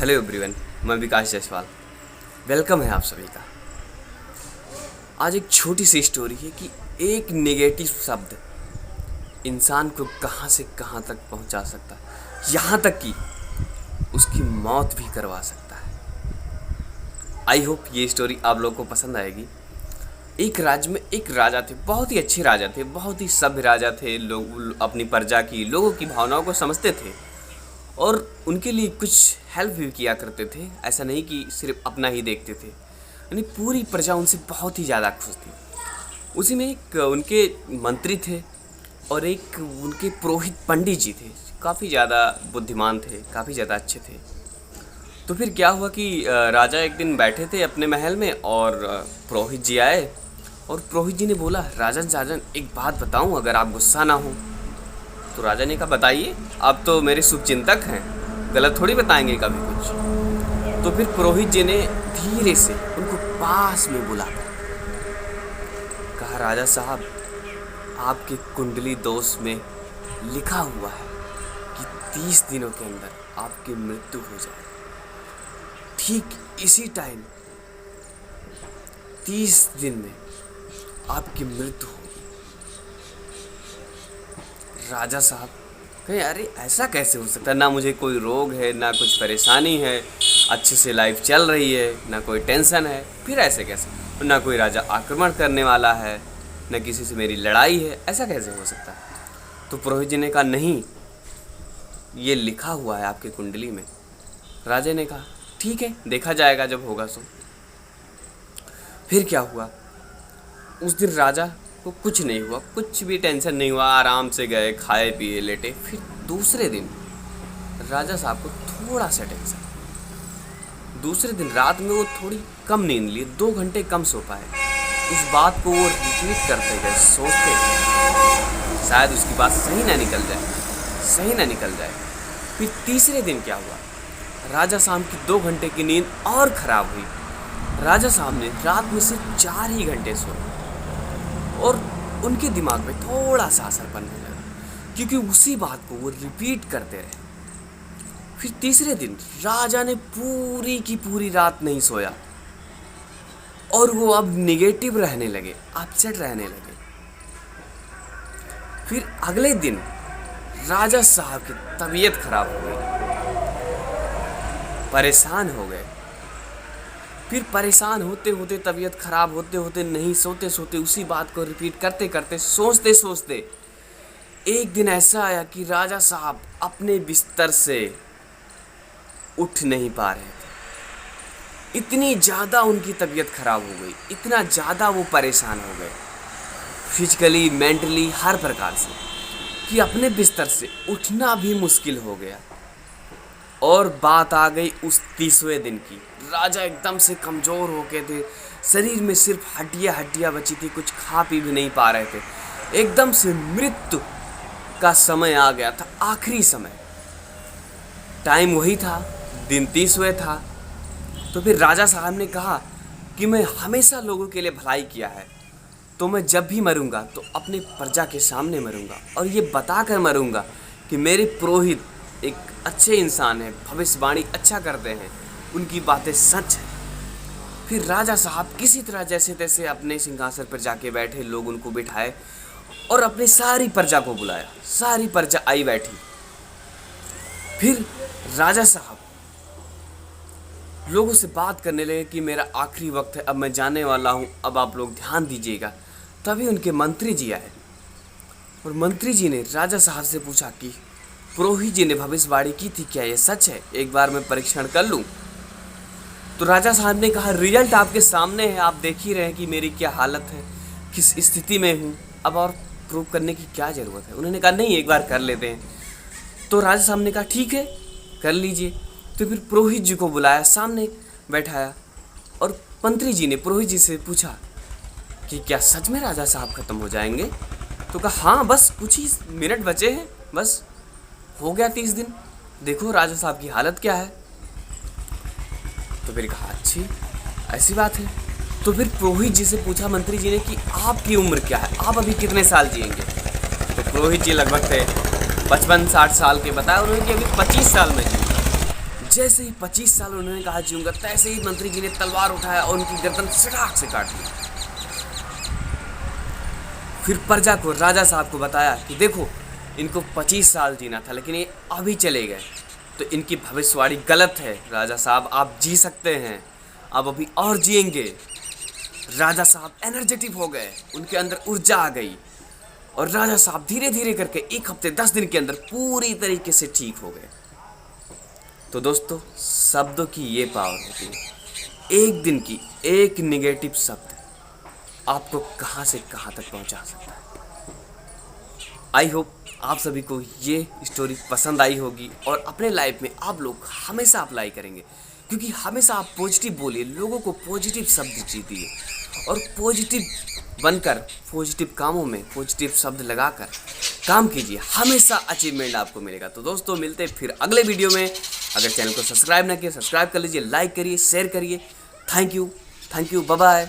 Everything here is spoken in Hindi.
हेलो एवरीवन, मैं विकास जायसवाल। वेलकम है आप सभी का। आज एक छोटी सी स्टोरी है कि एक नेगेटिव शब्द इंसान को कहाँ से कहाँ तक पहुँचा सकता है, यहाँ तक कि उसकी मौत भी करवा सकता है। आई होप ये स्टोरी आप लोगों को पसंद आएगी। एक राज्य में एक राजा थे, बहुत ही अच्छे राजा थे, बहुत ही सभ्य राजा थे। लोग अपनी प्रजा की, लोगों की भावनाओं को समझते थे और उनके लिए कुछ हेल्प भी किया करते थे। ऐसा नहीं कि सिर्फ अपना ही देखते थे, यानी पूरी प्रजा उनसे बहुत ही ज़्यादा खुश थी। उसी में एक उनके मंत्री थे और एक उनके पुरोहित पंडित जी थे। काफ़ी ज़्यादा बुद्धिमान थे, काफ़ी ज़्यादा अच्छे थे। तो फिर क्या हुआ कि राजा एक दिन बैठे थे अपने महल में और पुरोहित जी आए और पुरोहित जी ने बोला, राजन राजन एक बात बताऊं अगर आप गुस्सा ना हो। तो राजा ने कहा, बताइए, आप तो मेरे शुभचिंतक हैं, गलत थोड़ी बताएंगे कभी कुछ। तो फिर पुरोहित जी ने धीरे से उनको पास में बुलाकर कहा, राजा साहब, आपके कुंडली दोष में लिखा हुआ है कि 30 दिनों के अंदर आपकी मृत्यु हो जाए। ठीक इसी टाइम 30 दिन में आपकी मृत्यु होगी। राजा साहब कहे, अरे ऐसा कैसे हो सकता है, ना मुझे कोई रोग है, ना कुछ परेशानी है, अच्छे से लाइफ चल रही है, ना कोई टेंशन है, फिर ऐसे कैसे, ना कोई राजा आक्रमण करने वाला है, ना किसी से मेरी लड़ाई है, ऐसा कैसे हो सकता है। तो पुरोहित जी ने कहा, नहीं, ये लिखा हुआ है आपकी कुंडली में। राजा ने कहा, ठीक है, देखा जाएगा जब होगा सो। फिर क्या हुआ, उस दिन राजा को कुछ नहीं हुआ, कुछ भी टेंशन नहीं हुआ, आराम से गए, खाए पिए, लेटे। फिर दूसरे दिन राजा साहब को थोड़ा सा टेंशन। दूसरे दिन रात में वो थोड़ी कम नींद लिए, 2 घंटे कम सो पाए। उस बात को वो रिपीट करते गए, सोचते गए, शायद उसकी बात सही ना निकल जाए। फिर तीसरे दिन क्या हुआ, राजा साहब की 2 घंटे की नींद और खराब हुई। राजा साहब ने रात में सिर्फ 4 ही घंटे सोए और उनके दिमाग में थोड़ा सा असर पड़ने लगा, क्योंकि उसी बात को वो रिपीट करते रहे। फिर तीसरे दिन राजा ने पूरी की पूरी रात नहीं सोया और वो अब निगेटिव रहने लगे, अपसेट रहने लगे। फिर अगले दिन राजा साहब की तबीयत खराब हो गई, परेशान हो गए। फिर परेशान होते होते, तबीयत खराब होते होते, नहीं सोते सोते, उसी बात को रिपीट करते करते, सोचते सोचते, एक दिन ऐसा आया कि राजा साहब अपने बिस्तर से उठ नहीं पा रहे थे। इतनी ज़्यादा उनकी तबीयत खराब हो गई, इतना ज़्यादा वो परेशान हो गए, फिजिकली, मेंटली, हर प्रकार से, कि अपने बिस्तर से उठना भी मुश्किल हो गया। और बात आ गई उस 30वें दिन की। राजा एकदम से कमज़ोर हो गए थे, शरीर में सिर्फ हड्डियाँ बची थी, कुछ खा पी भी नहीं पा रहे थे। एकदम से मृत्यु का समय आ गया था, आखिरी समय। टाइम वही था, दिन 30वें था। तो फिर राजा साहब ने कहा कि मैं हमेशा लोगों के लिए भलाई किया है, तो मैं जब भी मरूंगा तो अपने प्रजा के सामने मरूंगा और ये बता कर मरूंगा कि मेरे पुरोहित एक अच्छे इंसान है, भविष्यवाणी अच्छा करते हैं, उनकी बातें सच है। फिर राजा साहब किसी तरह जैसे तैसे अपने सिंहासन पर जाके बैठे, लोग उनको बिठाए और अपनी सारी प्रजा को बुलाया। सारी प्रजा आई बैठी। फिर राजा साहब लोगों से बात करने लगे कि मेरा आखिरी वक्त है, अब मैं जाने वाला हूँ, अब आप लोग ध्यान दीजिएगा। तभी उनके मंत्री जी आए और मंत्री जी ने राजा साहब से पूछा कि पुरोहित जी ने भविष्यवाणी की थी, क्या ये सच है? एक बार मैं परीक्षण कर लूं? तो राजा साहब ने कहा, रिजल्ट आपके सामने है, आप देख ही रहे हैं कि मेरी क्या हालत है, किस स्थिति में हूँ, अब और प्रूव करने की क्या ज़रूरत है। उन्होंने कहा, नहीं, एक बार कर लेते हैं। तो राजा साहब ने कहा, ठीक है, कर लीजिए। तो फिर पुरोहित जी को बुलाया, सामने बैठाया और मंत्री जी ने पुरोहित जी से पूछा कि क्या सच में राजा साहब ख़त्म हो जाएंगे? तो कहा, हाँ, बस कुछ ही मिनट बचे हैं, बस हो गया 30 दिन, देखो राजा साहब की हालत क्या है। तो फिर कहा, अच्छी ऐसी बात है। तो फिर पुरोहित जी से पूछा मंत्री जी ने कि आपकी उम्र क्या है, आप अभी कितने साल जिएंगे? तो पुरोहित जी लगभग थे 55-60 साल के, बताया उन्होंने कि अभी 25 साल में जी, जैसे ही 25 साल उन्होंने कहा जीऊंगा, तैसे ही मंत्री जी ने तलवार उठाया और उनकी गर्दन सटाक से काट दी। फिर प्रजा को, राजा साहब को बताया कि देखो इनको 25 साल जीना था लेकिन ये अभी चले गए, तो इनकी भविष्यवाणी गलत है। राजा साहब आप जी सकते हैं, आप अभी और जिएंगे। राजा साहब एनर्जेटिक हो गए, उनके अंदर ऊर्जा आ गई और राजा साहब धीरे धीरे करके 1 हफ्ते 10 दिन के अंदर पूरी तरीके से ठीक हो गए। तो दोस्तों, शब्दों की ये पावर होती है। एक दिन की एक निगेटिव शब्द आपको कहाँ से कहाँ तक पहुँचा सकता है। आई होप आप सभी को ये स्टोरी पसंद आई होगी और अपने लाइफ में आप लोग हमेशा अप्लाई करेंगे, क्योंकि हमेशा आप पॉजिटिव बोलिए, लोगों को पॉजिटिव शब्द दीजिए और पॉजिटिव बनकर पॉजिटिव कामों में पॉजिटिव शब्द लगाकर काम कीजिए, हमेशा अचीवमेंट आपको मिलेगा। तो दोस्तों, मिलते हैं फिर अगले वीडियो में। अगर चैनल को सब्सक्राइब ना किया, सब्सक्राइब कर लीजिए, लाइक करिए, शेयर करिए। Thank you, bye bye.